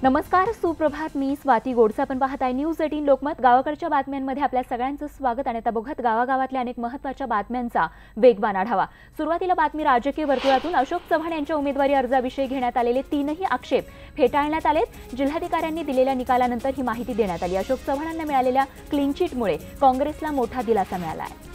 नमस्कार, सुप्रभात. मी स्वाती गोडसे. आपण पाहताय न्यूज 18 लोकमत. गावाकडच्या बातम्यांमध्ये आपल्या सगळ्यांचं स्वागत. आणि आता बघत गावागावातल्या अनेक महत्त्वाच्या बातम्यांचा वेगवान आढावा. सुरुवातीला बातमी राजकीय वर्तुळातून. अशोक चव्हाण यांच्या उमेदवारी अर्जाविषयी घेण्यात आलेले तीनही आक्षेप फेटाळण्यात आलेत. जिल्हाधिकाऱ्यांनी दिलेल्या निकालानंतर ही माहिती देण्यात आली. अशोक चव्हाणांना मिळालेल्या क्लीन चिटमुळे काँग्रेसला मोठा दिलासा मिळाला आहे.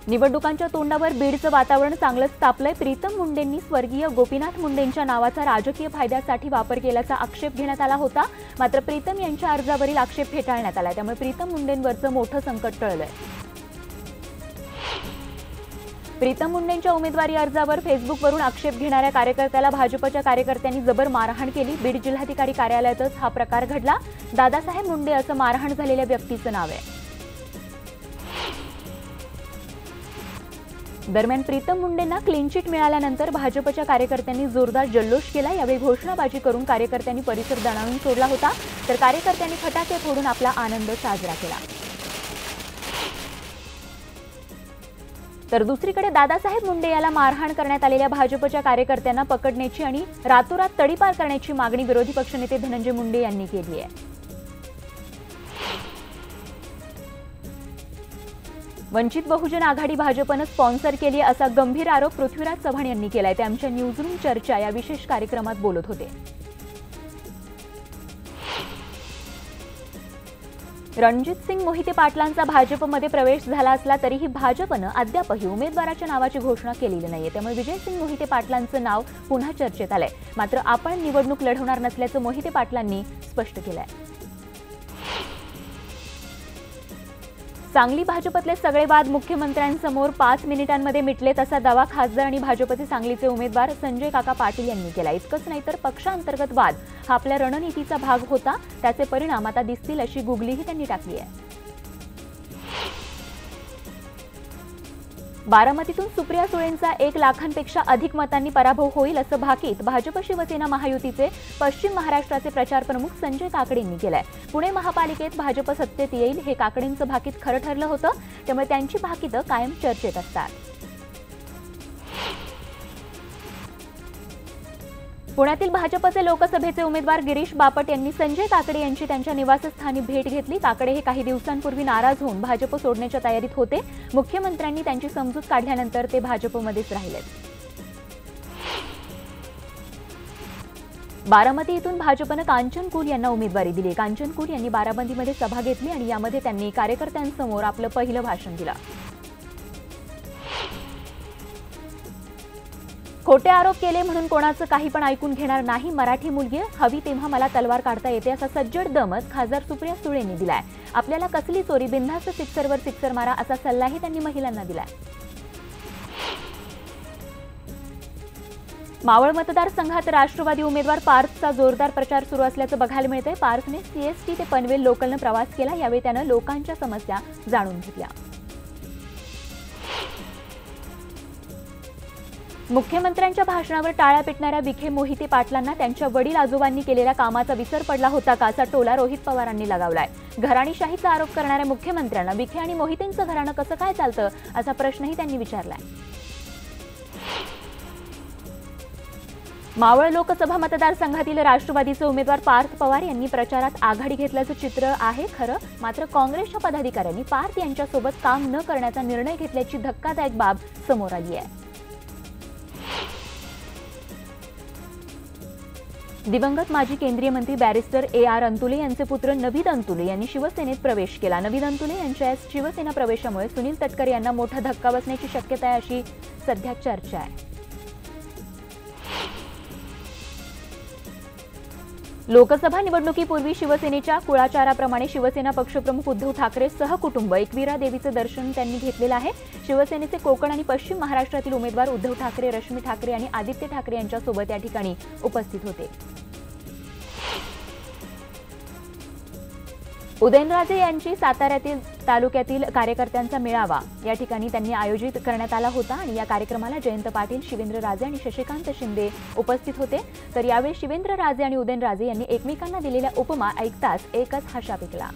निवडणुकांच्या तोंडावर बीडचं वातावरण चांगलंच तापलंय. प्रीतम मुंडेंनी स्वर्गीय गोपीनाथ मुंडेंच्या नावाचा राजकीय फायद्यासाठी वापर केल्याचा आक्षेप घेण्यात आला होता. मात्र प्रीतम यांच्या अर्जावरील आक्षेप फेटाळण्यात आला. त्यामुळे प्रीतम मुंडेंवरचं मोठं संकट टळलंय. प्रीतम मुंडेंच्या उमेदवारी अर्जावर फेसबुकवरून आक्षेप घेणाऱ्या कार्यकर्त्याला भाजपच्या कार्यकर्त्यांनी जबर मारहाण केली. बीड जिल्हाधिकारी कार्यालयातच हा प्रकार घडला. दादासाहेब मुंडे असं मारहाण झालेल्या व्यक्तीचं नाव आहे. दरम्यान प्रीतम मुंडेंना क्लीन चिट मिळाल्यानंतर भाजपच्या कार्यकर्त्यांनी जोरदार जल्लोष केला. यावेळी घोषणाबाजी करून कार्यकर्त्यांनी परिसर दणाणून सोडला होता. तर कार्यकर्त्यांनी फटाके फोडून आपला आनंद साजरा केला. तर दुसरीकडे दादासाहेब मुंडे याला मारहाण करण्यात आलेल्या भाजपच्या कार्यकर्त्यांना पकडण्याची आणि रातोरात तडीपार करण्याची मागणी विरोधी पक्षनेते धनंजय मुंडे यांनी केली आहे. वंचित बहुजन आघाडी भाजपनं स्पॉन्सर केली असा गंभीर आरोप पृथ्वीराज चव्हाण यांनी केलाय. ते आमच्या न्यूजरूम चर्चा या विशेष कार्यक्रमात बोलत होते. रणजितसिंग मोहिते पाटलांचा भाजपमध्ये प्रवेश झाला असला तरीही भाजपनं अद्यापही उमेदवाराच्या नावाची घोषणा केलेली नाहीये. त्यामुळे विजयसिंग मोहिते पाटलांचं नाव पुन्हा चर्चेत आलंय. मात्र आपण निवडणूक लढवणार नसल्याचं मोहिते पाटलांनी स्पष्ट केलंय. सांगली भाजपतले सगळे वाद मुख्यमंत्र्यांसमोर 5 मिनिटांमध्ये मिटलेत असा दावा खासदार आणि भाजपचे सांगलीचे उमेदवार संजय काका पाटील यांनी केला. इतकंच नाही तर पक्षांतर्गत वाद हा आपल्या रणनीतीचा भाग होता. त्याचे परिणाम आता दिसतील अशी गुगलीही त्यांनी टाकली आहे. बारामतीतून सुप्रिया सुळेंचा 1 लाखांपेक्षा अधिक मतांनी पराभव होईल असं भाकीत भाजप शिवसेना महायुतीचे पश्चिम महाराष्ट्राचे प्रचार प्रमुख संजय काकडेंनी केलंय. पुणे महापालिकेत भाजप सत्तेत येईल हे काकडेंचं भाकीत खरं ठरलं होतं. त्यामुळे त्यांची भाकीतं कायम चर्चेत असतात. पुण्यातील भाजपचे लोकसभेचे उमेदवार गिरीश बापट यांनी संजय काकडे यांची त्यांच्या निवासस्थानी भेट घेतली. काकडे हे काही दिवसांपूर्वी नाराज होऊन भाजप सोडण्याच्या तयारीत होते. मुख्यमंत्र्यांनी त्यांची समजूत काढल्यानंतर ते भाजपमध्येच राहिले. बारामती इथून भाजपनं कांचन कुल यांना उमेदवारी दिली. कांचन कुल यांनी बारामतीमध्ये सभा घेतली आणि यामध्ये त्यांनी कार्यकर्त्यांसमोर आपलं पहिलं भाषण दिलं. खोटे आरोप केले म्हणून कोणाचं काही पण ऐकून घेणार नाही. मराठी मुलगी हवी तेव्हा मला तलवार काढता येते असा सज्जड दमच खासदार सुप्रिया सुळेंनी दिलाय. आपल्याला कसली चोरी, बिनधास्त सिक्सरवर सिक्सर मारा असा सल्लाही त्यांनी महिलांना दिलाय. मावळ मतदारसंघात राष्ट्रवादी उमेदवार पार्थचा जोरदार प्रचार सुरू असल्याचं बघायला मिळतंय. पार्थने सीएसटी ते पनवेल लोकलनं प्रवास केला. यावेळी त्यानं लोकांच्या समस्या जाणून घेतल्या. मुख्यमंत्र्यांच्या भाषणावर टाळ्या पेटणाऱ्या विखे मोहिते पाटलांना त्यांच्या वडील आजोबांनी केलेल्या कामाचा विसर पडला होता का असा टोला रोहित पवारांनी लगावलाय. घराणीशाहीचा आरोप करणाऱ्या मुख्यमंत्र्यांना विखे आणि मोहितेंचं घराणं कसं काय चालतं असा प्रश्नही त्यांनी विचारलाय. मावळ लोकसभा मतदारसंघातील राष्ट्रवादीचे उमेदवार पार्थ पवार यांनी प्रचारात आघाडी घेतल्याचं चित्र आहे खरं. मात्र काँग्रेसच्या पदाधिकाऱ्यांनी पार्थ यांच्यासोबत काम न करण्याचा निर्णय घेतल्याची धक्कादायक बाब समोर आली आहे. दिवंगत माजी केंद्रीय मंत्री बॅरिस्टर AR अंतुले यांचे पुत्र नवीद अंतुले यांनी शिवसेनेत प्रवेश केला. नवीद अंतुले यांच्या शिवसेना प्रवेशामुळे सुनील तटकरे यांना मोठा धक्का बसण्याची शक्यता आहे अशी सध्या चर्चा आहे. लोकसभा निवडणुकीपूर्वी शिवसेनेच्या कुळाचाराप्रमाणे शिवसेना पक्षप्रमुख उद्धव ठाकरे सहकुटुंब एकविरा देवीचं दर्शन त्यांनी घेतलेलं आहे. शिवसेनेचे कोकण आणि पश्चिम महाराष्ट्रातील उमेदवार उद्धव ठाकरे, रश्मी ठाकरे आणि आदित्य ठाकरे यांच्यासोबत या ठिकाणी उपस्थित होते. उदयनराजे यांची साताऱ्यातील तालुक्यातील कार्यकर्त्यांचा मेळावा या ठिकाणी त्यांनी आयोजित करण्यात आला होता आणि या कार्यक्रमाला जयंत पाटील, शिवेंद्र राजे आणि शशिकांत शिंदे उपस्थित होते. तर यावेळी शिवेंद्र राजे आणि उदयनराजे यांनी एकमेकांना दिलेल्या उपमा ऐकताच एकच हाशा पिकला.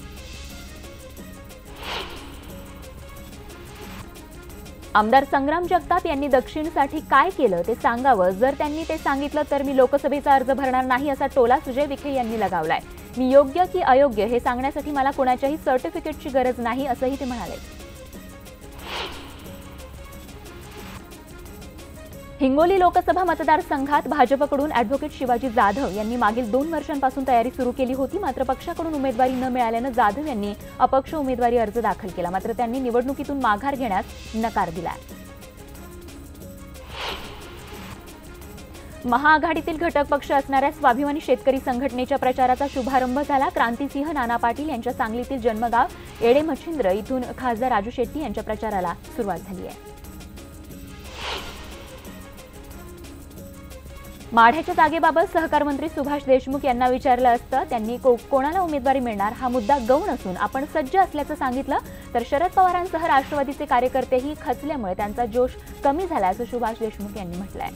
आमदार संग्राम जगताप यांनी दक्षिणसाठी काय केलं ते सांगावं. जर त्यांनी ते सांगितलं तर मी लोकसभेचा अर्ज भरणार नाही असा टोला सुजय विखे यांनी लगावलाय. मी योग्य की अयोग्य हे सांगण्यासाठी मला कोणाच्याही सर्टिफिकेटची गरज नाही असंही ते म्हणाले. हिंगोली लोकसभा मतदारसंघात भाजपकडून अॅडव्होकेट शिवाजी जाधव यांनी मागील 2 वर्षांपासून तयारी सुरू केली होती. मात्र पक्षाकडून उमेदवारी न मिळाल्यानं जाधव यांनी अपक्ष उमेदवारी अर्ज दाखल केला. मात्र त्यांनी निवडणुकीतून माघार घेण्यास नकार दिला. महाआघाडीतील घटक पक्ष असणाऱ्या स्वाभिमानी शेतकरी संघटनेच्या प्रचाराचा शुभारंभ झाला. क्रांतिसिंह नाना पाटील यांच्या सांगलीतील जन्मगाव एडे मच्छिंद्र इथून खासदार राजू शेट्टी यांच्या प्रचाराला सुरुवात झाली आहे. माढ्याच्या जागेबाबत सहकार मंत्री सुभाष देशमुख यांना विचारलं असतं त्यांनी कोणाला उमेदवारी मिळणार हा मुद्दा गौण असून आपण सज्ज असल्याचं सांगितलं. तर शरद पवारांसह राष्ट्रवादीचे कार्यकर्तेही खचल्यामुळे त्यांचा जोश कमी झाला असं सुभाष देशमुख यांनी म्हटलंय.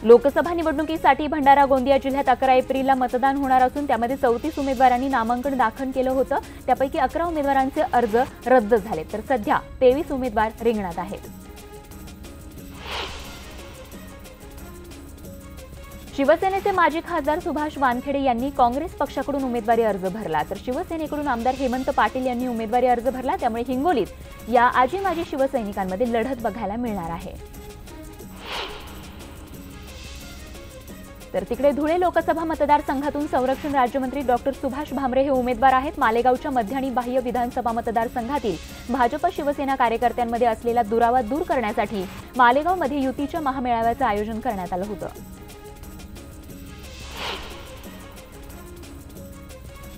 लोकसभा निवडणुकीसाठी भंडारा गोंदिया जिल्ह्यात 11 एप्रिलला मतदान होणार असून त्यामध्ये 34 उमेदवारांनी नामांकन दाखल केलं होतं. त्यापैकी 11 उमेदवारांचे अर्ज रद्द झाले तर सध्या 23 उमेदवार रिंगणात आहेत. शिवसेनेचे माजी खासदार सुभाष वानखेडे यांनी काँग्रेस पक्षाकडून उमेदवारी अर्ज भरला. तर शिवसेनेकडून आमदार हेमंत पाटील यांनी उमेदवारी अर्ज भरला. त्यामुळे हिंगोलीत या आजी माजी शिवसैनिकांमध्ये लढत बघायला मिळणार आहे. तर तिकडे धुळे लोकसभा मतदारसंघातून संरक्षण राज्यमंत्री डॉक्टर सुभाष भामरे हे उमेदवार आहेत. मालेगावच्या मध्य आणि बाह्य विधानसभा मतदारसंघातील भाजप शिवसेना कार्यकर्त्यांमध्ये असलेला दुरावा दूर करण्यासाठी मालेगावमध्ये युतीच्या महामेळाव्याचं आयोजन करण्यात आलं होतं.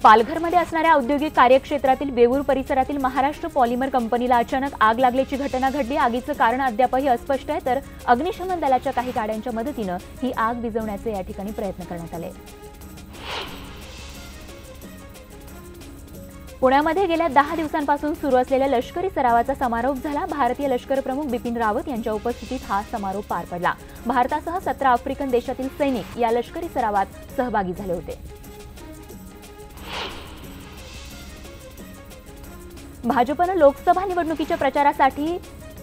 पालघरमध्ये असणाऱ्या औद्योगिक कार्यक्षेत्रातील वेऊर परिसरातील महाराष्ट्र पॉलिमर कंपनीला अचानक आग लागल्याची घटना घडली. आगीचं कारण अद्यापही अस्पष्ट आहे. तर अग्निशमन दलाच्या काही गाड्यांच्या मदतीनं ही आग विझवण्याचे या ठिकाणी प्रयत्न करण्यात आले. पुण्यामध्ये गेल्या 10 दिवसांपासून सुरू असलेल्या लष्करी सरावाचा समारोप झाला. भारतीय लष्कर प्रमुख बिपिन रावत यांच्या उपस्थितीत हा समारोप पार पडला. भारतासह 17 आफ्रिकन देशातील सैनिक या लष्करी सरावात सहभागी झाले होते. भाजपनं लोकसभा निवडणुकीच्या प्रचारासाठी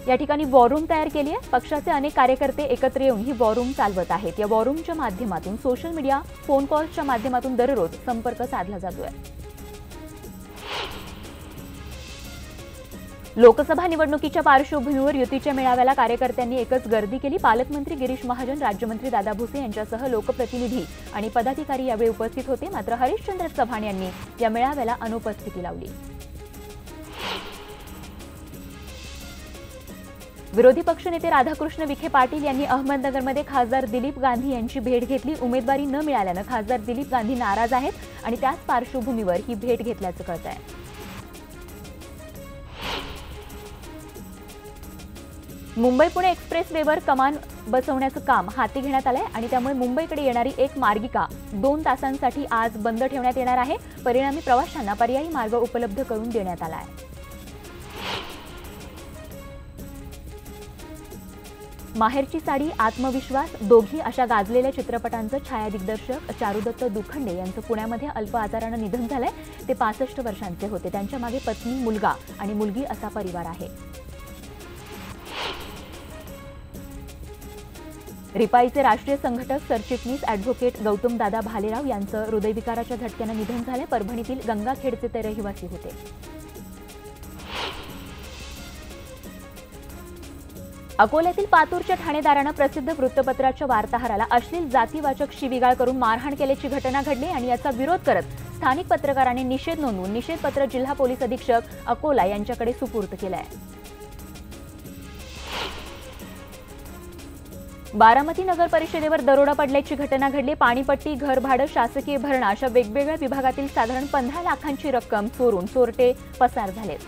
या ठिकाणी वॉर रूम तयार केली आहे. पक्षाचे अनेक कार्यकर्ते एकत्र येऊन ही वॉर रूम चालवत आहेत. या वॉर रूमच्या माध्यमातून सोशल मीडिया, फोन कॉल्सच्या माध्यमातून दररोज संपर्क साधला जातोय. लोकसभा निवडणुकीच्या पार्श्वभूमीवर युतीच्या मेळाव्याला कार्यकर्त्यांनी एकच गर्दी केली. पालकमंत्री गिरीश महाजन, राज्यमंत्री दादा भुसे यांच्यासह लोकप्रतिनिधी आणि पदाधिकारी यावेळी उपस्थित होते. मात्र हरिश्चंद्र चव्हाण यांनी या मेळाव्याला अनुपस्थिती लावली. विरोधी पक्षनेते राधाकृष्ण विखे पाटील यांनी अहमदनगरमध्ये खासदार दिलीप गांधी यांची भेट घेतली. उमेदवारी न मिळाल्यानं खासदार दिलीप गांधी नाराज आहेत आणि त्याच पार्श्वभूमीवर ही भेट घेतल्याचं कळतंय. मुंबई पुणे एक्सप्रेस वेवर कमान बसवण्याचं काम हाती घेण्यात आलंय आणि त्यामुळे मुंबईकडे येणारी एक मार्गिका 2 तासांसाठी आज बंद ठेवण्यात येणार आहे. परिणामी प्रवाशांना पर्यायी मार्ग उपलब्ध करून देण्यात आला आहे. माहेरची साडी, आत्मविश्वास, दोघी अशा गाजलेल्या चित्रपटांचं छायादिग्दर्शक चारुदत्त दुखंडे यांचं पुण्यामध्ये अल्प आजारानं निधन झालंय. ते 65 वर्षांचे होते. त्यांच्या मागे पत्नी, मुलगा आणि मुलगी असा परिवार आहे. रिपाईचे राष्ट्रीय संघटक सरचिटणीस अॅडव्होकेट गौतमदादा भालेराव यांचं हृदयविकाराच्या झटक्यानं निधन झालंय. परभणीतील गंगाखेडचे ते रहिवासी होते. अकोल्यातील पातूरच्या ठाणेदारानं प्रसिद्ध वृत्तपत्राच्या वार्ताहराला अश्लील जातीवाचक शिवीगाळ करून मारहाण केल्याची घटना घडली आणि याचा विरोध करत स्थानिक पत्रकारांनी निषेध नोंदवून निषेधपत्र जिल्हा पोलीस अधीक्षक अकोला यांच्याकडे सुपूर्द केलंय. बारामती नगर परिषदेवर दरोडा पडल्याची घटना घडली. पाणीपट्टी, घरभाडं, शासकीय भरणा अशा वेगवेगळ्या विभागातील साधारण 15 लाखांची रक्कम चोरून चोरटे पसार झालेत.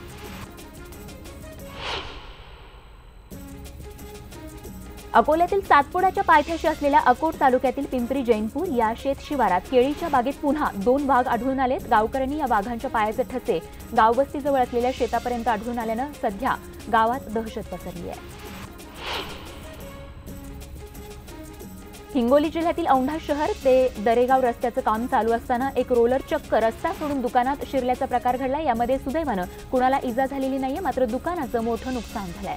अकोल्यातील सातपुड्याच्या पायथ्याशी असलेल्या अकोट तालुक्यातील पिंपरी जैनपूर या शेत शिवारात केळीच्या बागेत पुन्हा 2 वाघ आढळून आलेत. गावकऱ्यांनी या वाघांच्या पायाचे ठसे गाववस्तीजवळ असलेल्या शेतापर्यंत आढळून आल्यानं सध्या गावात दहशत पसरली आहे. हिंगोली जिल्ह्यातील औंढा शहर ते दरेगाव रस्त्याचं काम चालू असताना एक रोलर चक्क रस्ता सोडून दुकानात शिरल्याचा प्रकार घडला। यामध्ये सुदैवानं कुणाला इजा झालेली नाहीये, मात्र दुकानाचं मोठं नुकसान झालंय।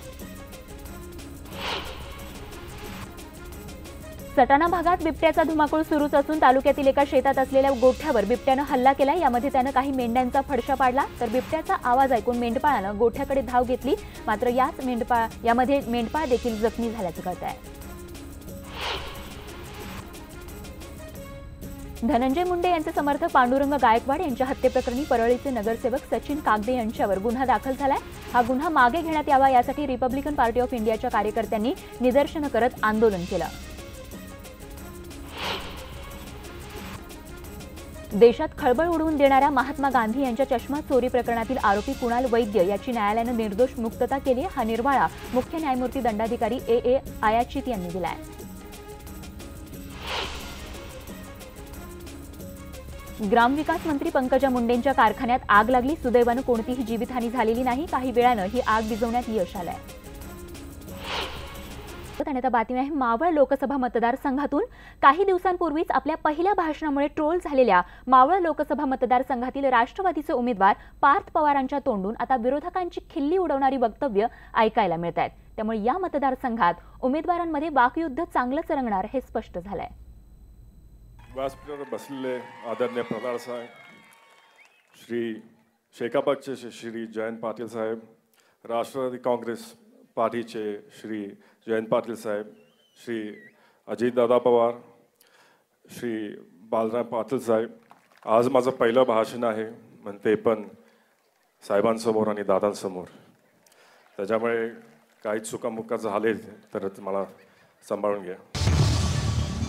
सटाणा भागात बिबट्याचा धुमाकूळ सुरूच असून तालुक्यातील एका शेतात असलेल्या गोठ्यावर बिबट्यानं हल्ला केला। यामध्ये त्यानं काही मेंढ्यांचा फडशा पाडला, तर बिबट्याचा आवाज ऐकून मेंढपाळानं गोठ्याकडे धाव घेतली, मात्र यामध्ये मेंढपाळ देखील जखमी झाल्याचं कळतंय। धनंजय मुंडे यांचे समर्थक पांडुरंग गायकवाड यांच्या हत्येप्रकरणी परळीचे नगरसेवक सचिन कागदे यांच्यावर गुन्हा दाखल झालाय। हा गुन्हा मागे घेण्यात यावा यासाठी रिपब्लिकन पार्टी ऑफ इंडियाच्या कार्यकर्त्यांनी निदर्शनं करत आंदोलन केलं। देशात खळबळ उडवून देणाऱ्या महात्मा गांधी यांच्या चष्मा चोरी प्रकरणातील आरोपी कुणाल वैद्य याची न्यायालयानं निर्दोष मुक्तता केली। हा निर्वाळा मुख्य न्यायमूर्ती दंडाधिकारी ए आयाचित यांनी दिलाय। ग्रामविकास मंत्री पंकजा मुंडेंच्या कारखान्यात आग लागली। सुदैवानं कोणतीही जीवितहानी झालेली नाही। काही वेळानं ही आग विझवण्यात यश आलंय। आणि आता बातमी आहे मावळ लोकसभा मतदारसंघातून। काही दिवसांपूर्वीच आपल्या पहिल्या भाषणामुळे ट्रोल झालेल्या मावळ लोकसभा मतदारसंघातील राष्ट्रवादीचे उमेदवार पार्थ पवारांच्या तोंडून आता विरोधकांची खिल्ली उडवणारी वक्तव्य ऐकायला मिळत आहेत। त्यामुळे या मतदारसंघात उमेदवारांमध्ये वाकयुद्ध चांगलंच रंगणार हे स्पष्ट झालंय। व्यासपीठावर बसलेले आदरणीय प्रधान साहेब, श्री शेकापचे श्री जयंत पाटील साहेब, राष्ट्रवादी काँग्रेस पार्टीचे श्री जयंत पाटील साहेब, श्री अजितदादा पवार, श्री बालराम पाटील साहेब, आज माझं पहिलं भाषण आहे, ते पण साहेबांसमोर आणि दादांसमोर। त्याच्यामुळे काही चुकामुका झाले तर मला सांभाळून घ्या।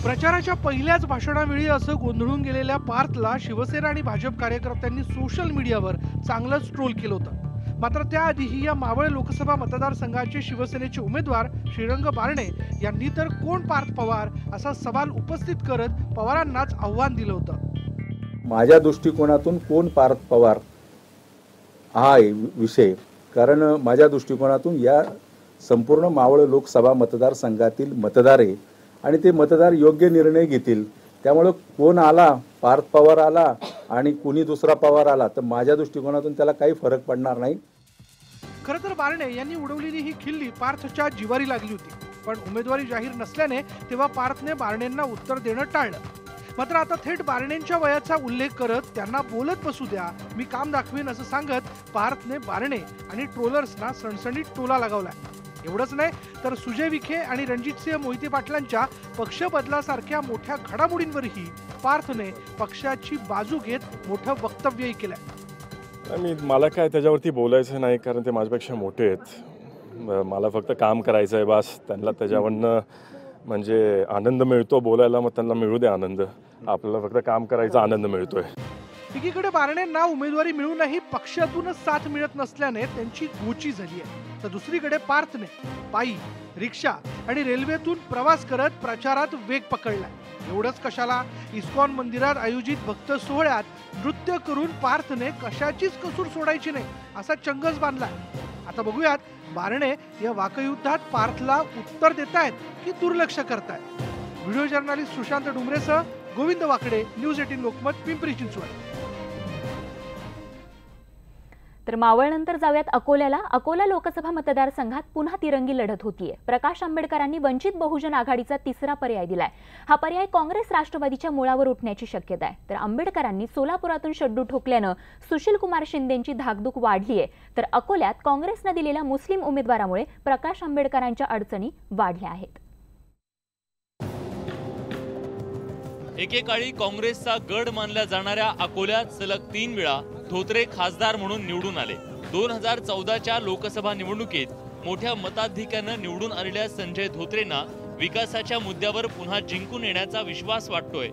प्रचाराच्या पहिल्याच भाषणावेळी असं गोंधळून गेलेल्या पार्थला शिवसेना आणि भाजप कार्यकर्त्यांनी सोशल मीडियावर चांगलंच ट्रोल केलं होतं। मात्र त्याआधीही या मावळ लोकसभा मतदारसंघाचे शिवसेनेचे उमेदवार श्रीरंग बारणे यांनी तर कोण पार्थ पवार असा सवाल उपस्थित करत पवारांनाच आव्हान दिलं होतं। माझ्या दृष्टिकोनातून कोण पार्थ पवार हा विषय, कारण माझ्या दृष्टिकोनातून या संपूर्ण मावळ लोकसभा मतदारसंघातील मतदार आहे आणि ते मतदार योग्य निर्णय घेतील। त्यामुळे कोण आला, पार्थ पवार आला आणि कुणी दुसरा पवार आला, तर माझ्या दृष्टिकोनातून त्याला काही फरक पडणार नाही। खरं तर बारणे यांनी उडवलेली ही खिल्ली पार्थच्या जिवारी लागली होती, पण उमेदवारी जाहीर नसल्याने तेव्हा पार्थने बारणेंना उत्तर देणं टाळलं। मात्र आता थेट बारणेंच्या वयाचा उल्लेख करत त्यांना बोलत बसू द्या, मी काम दाखवेन असं सांगत पार्थने बारणे आणि ट्रोलर्सना सणसणीत टोला लगावलाय। एवढंच नाही तर सुजय विखे आणि रणजितसिंह मोहिते पाटलांच्या पक्ष बदलासारख्या मोठ्या घडामोडींवरही पार्थने पक्षाची बाजू घेत मोठं वक्तव्यही केलंय। मला काय त्याच्यावरती बोलायचं नाही, कारण ते माझ्यापेक्षा मोठे आहेत। मला फक्त काम करायचं आहे बस। त्यांना त्याच्यावरनं म्हणजे आनंद मिळतो बोलायला, मग त्यांना मिळू दे आनंद। आपल्याला फक्त काम करायचा आनंद मिळतोय। एकीकडे बारणेंना उमेदवारी मिळूनही पक्षातूनच साथ मिळत नसल्याने त्यांची गोची झाली आहे, तर दुसरीकडे पार्थने पायी, रिक्षा आणि रेल्वेतून प्रवास करत प्रचारात वेग पकडलाय। एवढंच कशाला, इस्कॉन मंदिरात आयोजित भक्त सोहळ्यात नृत्य करून पार्थने कशाचीच कसूर सोडायची नाही असा चंगच बांधलाय। आता बघूयात बारणे या वाकयुद्धात पार्थला उत्तर देतायत की दुर्लक्ष करतायत। व्हिडिओ जर्नलिस्ट सुशांत डुमरेसह गोविंद वाकडे, न्यूज 18 लोकमत, पिंपरी चिंचवड। तर मावळनंतर जाऊयात अकोल्याला। अकोला लोकसभा मतदारसंघात पुन्हा तिरंगी लढत होतीये। प्रकाश आंबेडकरांनी वंचित बहुजन आघाडीचा तिसरा पर्याय दिलाय। हा पर्याय काँग्रेस राष्ट्रवादीच्या मुळावर उठण्याची शक्यता आहे। तर आंबेडकरांनी सोलापुरातून शड्डू ठोकल्यानं सुशील कुमार शिंदेंची धाकधूक वाढलीये, तर अकोल्यात काँग्रेसनं दिलेल्या मुस्लिम उमेदवारामुळे प्रकाश आंबेडकरांच्या अडचणी वाढल्या आहेत। एकेकाळी काँग्रेसचा गड मानल्या जाणाऱ्या अकोल्यात सलग 3 वेळा धोत्रे खासदार म्हणून निवडून आले। 2014च्या लोकसभा निवडणुकीत मोठ्या मताधिक्यानं निवडून आलेल्या संजय धोत्रेंना विकासाच्या मुद्द्यावर पुन्हा जिंकून येण्याचा विश्वास वाटतोय,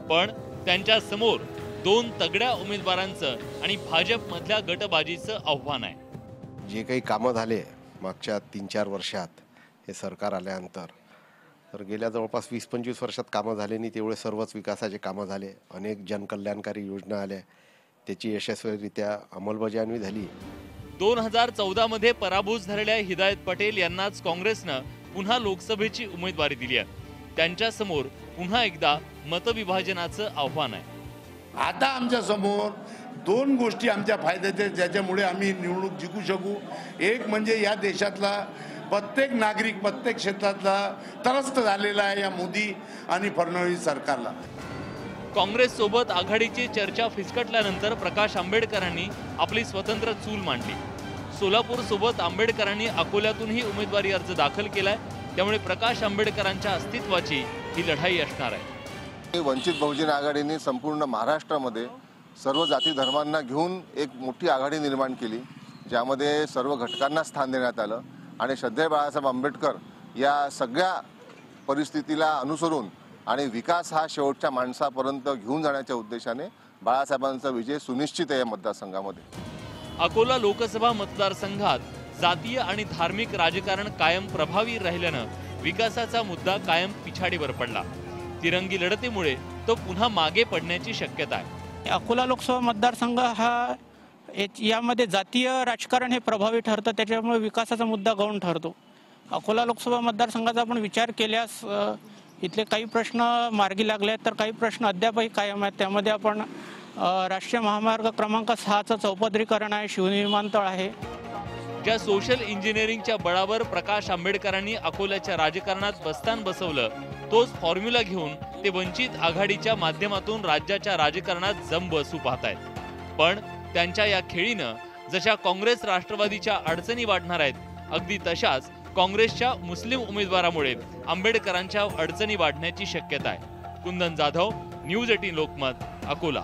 पण त्यांच्या समोर 2 तगड्या उमेदवारांचं आणि भाजपमधल्या गटबाजीचं आव्हान आहे। जे काही कामं झाले मागच्या 3-4 वर्षात हे सरकार आल्यानंतर, तर गेल्या जवळपास 20-25 वर्षात कामं झाले नाही तेवढे सर्वच विकासाचे कामं झाले। अनेक जनकल्याणकारी योजना आल्या, त्याची यशस्वीरित्या अंमलबजावणी झाली। 2014 मध्ये पराभूत झालेल्या हिदायत पटेल यांनाच काँग्रेसनं पुन्हा लोकसभेची उमेदवारी दिली आहे। त्यांच्या समोर पुन्हा एकदा मतविभाजनाचं आव्हान आहे. आता आमच्या समोर दोन गोष्टी आमच्या फायद्याच्या ज्याच्यामुळे आम्ही निवडणूक जिंकू शकू. एक म्हणजे या देशातला प्रत्येक नागरिक प्रत्येक क्षेत्रातला त्रस्त झालेला आहे या मोदी आणि फडणवीस सरकारला. काँग्रेस सोबत आघाडीची चर्चा फिसकटल्यानंतर प्रकाश आंबेडकरांनी आपली स्वतंत्र चूल मांडली. सोलापूर सोबत आंबेडकरांनी अकोल्यातूनही उमेदवारी अर्ज दाखल केलाय. त्यामुळे प्रकाश आंबेडकरांच्या अस्तित्वाची ही लढाई असणार आहे. वंचित बहुजन आघाडीने संपूर्ण महाराष्ट्रामध्ये सर्व जाती धर्मांना घेऊन एक मोठी आघाडी निर्माण केली, ज्यामध्ये सर्व घटकांना स्थान देण्यात आलं आणि श्रद्धेय बाळासाहेब आंबेडकर या सगळ्या परिस्थितीला अनुसरून आणि विकास हा शेवटच्या माणसापर्यंत घेऊन जाण्याच्या उद्देशाने बाळासाहेबांचा विजय सुनिश्चित आहे या मतदारसंघामध्ये. अकोला लोकसभा मतदारसंघात जातीय आणि धार्मिक राजकारण कायम प्रभावी राहिल्यानं विकासाचा मुद्दा कायम पिछाडीवर पडला. तिरंगी लढतीमुळे तो पुन्हा मागे पडण्याची शक्यता आहे. अकोला लोकसभा मतदारसंघ हा यामध्ये जातीय राजकारण हे प्रभावी ठरतं, त्याच्यामुळे विकासाचा मुद्दा गौण ठरतो. अकोला लोकसभा मतदारसंघाचा आपण विचार केल्यास इथले काही प्रश्न मार्गी लागले आहेत, तर काही प्रश्न अद्यापही कायम आहेत. त्यामध्ये आपण राष्ट्रीय महामार्ग क्रमांक 6चं चौपदरीकरण आहे, शिवनी विमानतळ आहे. ज्या सोशल इंजिनिअरिंगच्या बळावर प्रकाश आंबेडकरांनी अकोल्याच्या राजकारणात बस्तान बसवलं, तोच फॉर्म्युला घेऊन ते वंचित आघाडीच्या माध्यमातून राज्याच्या राजकारणात जम बसू पाहतायत. पण त्यांच्या या खेळीनं जशा काँग्रेस राष्ट्रवादीच्या अडचणी वाढणार आहेत, अगदी तशाच काँग्रेसच्या मुस्लिम उमेदवारामुळे आंबेडकरांच्या अडचणी वाढण्याची शक्यता आहे. कुंदन जाधव, न्यूज 18 लोकमत, अकोला.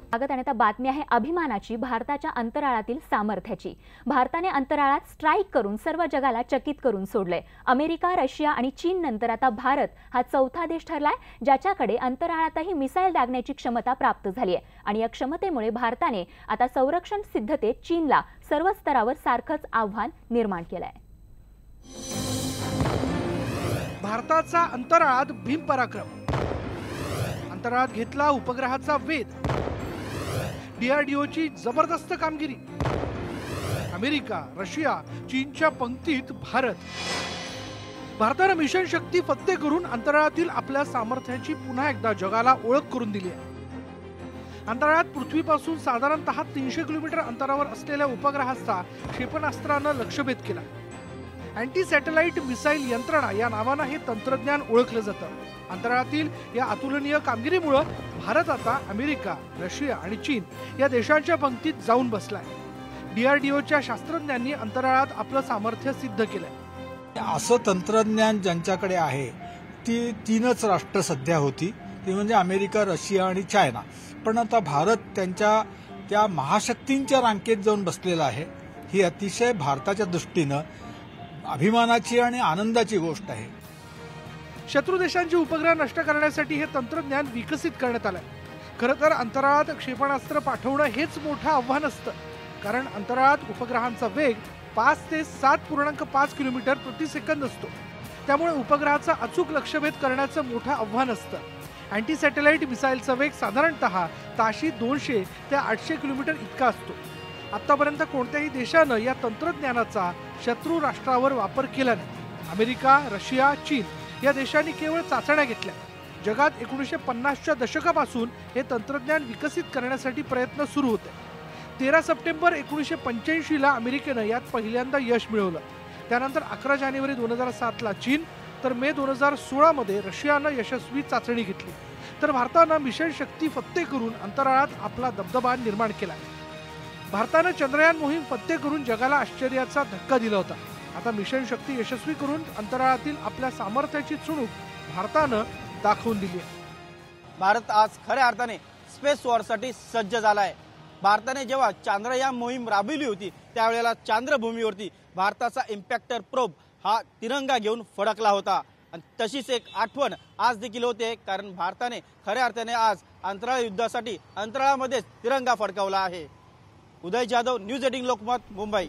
स्वागत. आणि आता बातमी आहे अभिमानाची, भारताच्या अंतराळातील सामर्थ्याची. भारताने अंतराळात स्ट्राईक करून सर्व जगाला चकित करून सोडले. अमेरिका, रशिया आणि चीन नंतर आता भारत हा चौथा देश ठरलाय ज्याच्याकडे अंतराळातही मिसाईल डागण्याची क्षमता प्राप्त झाली आहे. आणि या क्षमतेमुळे भारताने आता संरक्षण सिद्धतेत चीनला सर्व स्तरावर सारखंच आव्हान निर्माण केलंय. भारताचा अंतराळात भीम पराक्रम. अंतराळात घेतला उपग्रहाचा वेध. DRDOची जबरदस्त कामगिरी. अमेरिका, रशिया, चीनच्या पंक्तीत भारत. भारतानं मिशन शक्ती फत्ते करून अंतराळातील आपल्या सामर्थ्याची पुन्हा एकदा जगाला ओळख करून दिली आहे. अंतराळात पृथ्वीपासून साधारणतः 300 किलोमीटर अंतरावर असलेल्या उपग्रहाचा क्षेपणास्त्रानं लक्ष्यभेद केला. अँटी सॅटेलाइट मिसाईल यंत्रणा या नावानं हे तंत्रज्ञान ओळखलं जातं. अंतराळातील या अतुलनीय कामगिरीमुळे भारत आता अमेरिका, रशिया आणि चीन या देशांच्या पंक्तीत जाऊन बसलाय. DRDOच्या शास्त्रज्ञांनी अंतराळात आपलं सामर्थ्य सिद्ध केलंय. असं तंत्रज्ञान ज्यांच्याकडे आहे ती तीनच राष्ट्र सध्या होती, ती म्हणजे अमेरिका, रशिया आणि चायना. पण आता भारत त्यांच्या त्या महाशक्तींच्या रांकेत जाऊन बसलेला आहे. ही अतिशय भारताच्या दृष्टीनं अभिमानाची आणि आनंदाची गोष्ट आहे. शत्रू देशांची उपग्रह नष्ट करण्यासाठी हे तंत्रज्ञान विकसित करण्यात आलंय. खरं तर अंतराळात क्षेपणास्त्र पाठवणं हेच मोठं आव्हान असतं, कारण अंतराळात उपग्रहांचा वेग 5 ते 7.5 किलोमीटर प्रति सेकंद असतो. त्यामुळे उपग्रहाचा अचूक लक्ष्यभेद करण्याचं मोठं आव्हान असतं. अँटी सॅटेलाइट मिसाईलचा वेग साधारणतः ताशी 200 ते 800 किलोमीटर इतका असतो. आतापर्यंत कोणत्याही देशानं या तंत्रज्ञानाचा शत्रू राष्ट्रावर वापर केला नाही. अमेरिका, रशिया, चीन या देशांनी केवळ चाचण्या घेतल्या. जगात 1950च्या दशकापासून हे तंत्रज्ञान विकसित करण्यासाठी प्रयत्न सुरू होते. 13 सप्टेंबर 1985ला अमेरिकेनं यात पहिल्यांदा यश मिळवलं. त्यानंतर 11 जानेवारी 2007ला चीन, तर मे 2016मध्ये रशियानं यशस्वी चाचणी घेतली. तर भारतानं मिशन शक्ती फत्ते करून अंतराळात आपला दबदबा निर्माण केला. भारतानं चंद्रयान मोहीम फत्ते करून जगाला आश्चर्याचा धक्का दिला होता. आता मिशन शक्ती यशस्वी करून अंतराळातील आपल्या सामर्थ्याची चुणूक भारतानं दाखवून दिली आहे. भारत आज खऱ्या अर्थाने स्पेस वॉरसाठी सज्ज झाला आहे. भारताने जेव्हा चांद्रयान मोहीम राबविली होती त्यावेळेला चांद्रभूमीवरती भारताचा इम्पॅक्टर प्रोब हा तिरंगा घेऊन फडकला होता. आणि तशीच एक आठवण आज देखील होते, कारण भारताने खऱ्या अर्थाने आज अंतराळ युद्धासाठी अंतराळामध्येच तिरंगा फडकावला आहे. उदय जाधव, न्यूज 18 लोकमत, मुंबई.